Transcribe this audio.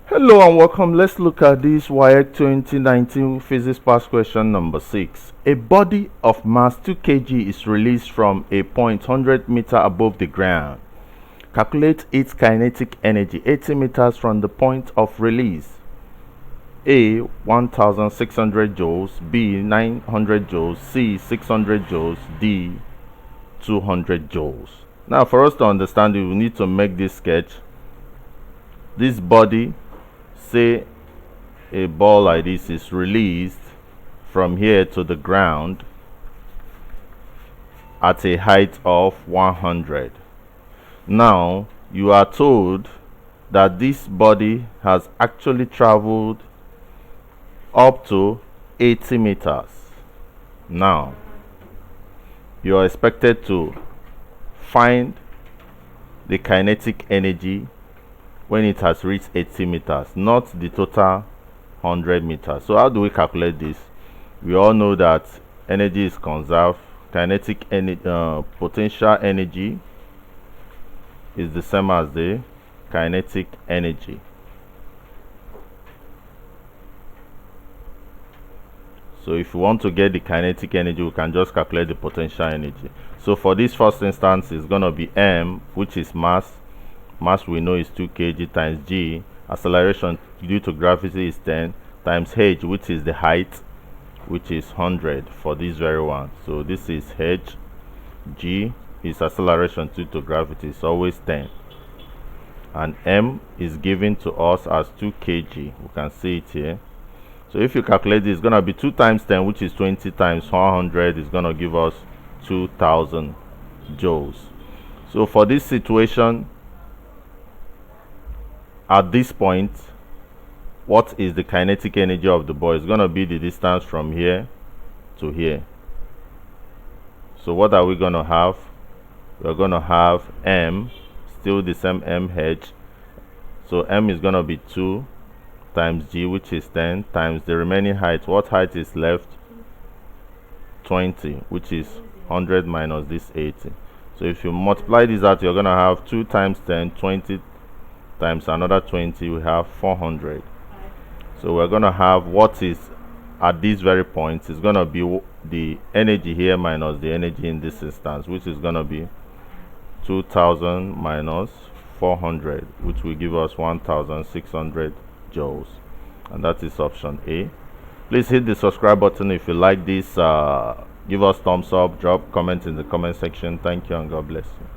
Hello and welcome. Let's look at this Waec 2019 physics past question number 6. A body of mass 2 kg is released from a point 100 meter above the ground. Calculate its kinetic energy 80 meters from the point of release. A 1600 joules, B 900 joules, C 600 joules, D 200 joules. Now for us to understand it, we need to make this sketch. This body, say a ball like this, is released from here to the ground at a height of 100. Now you are told that this body has actually traveled up to 80 meters. Now you are expected to find the kinetic energy when it has reached 80 meters, not the total 100 meters. So how do we calculate this? We all know that energy is conserved. Kinetic energy, potential energy is the same as the kinetic energy. So if you want to get the kinetic energy, we can just calculate the potential energy. So for this first instance, it's going to be m, which is mass. Mass we know is 2 kg, times g, acceleration due to gravity is 10, times h, which is the height, which is 100 for this very one. So this is h, g is acceleration due to gravity, is always 10, and m is given to us as 2 kg. We can see it here. So if you calculate this, it's going to be 2 times 10, which is 20, times 100 is going to give us 2000 joules. So for this situation, at this point, what is the kinetic energy of the ball? It's going to be the distance from here to here. So what are we going to have? We're going to have m, still the same mh. So m is going to be 2 times g, which is 10, times the remaining height. What height is left? 20, which is 100 minus this 80. So if you multiply this out, you're going to have 2 times 10, 20 times another 20, we have 400. So we're going to have what is at this very point is going to be the energy here minus the energy in this instance, which is going to be 2000 minus 400, which will give us 1600 joules, and that is option A. Please hit the subscribe button if you like this. Give us thumbs up, drop comment in the comment section. Thank you and God bless you.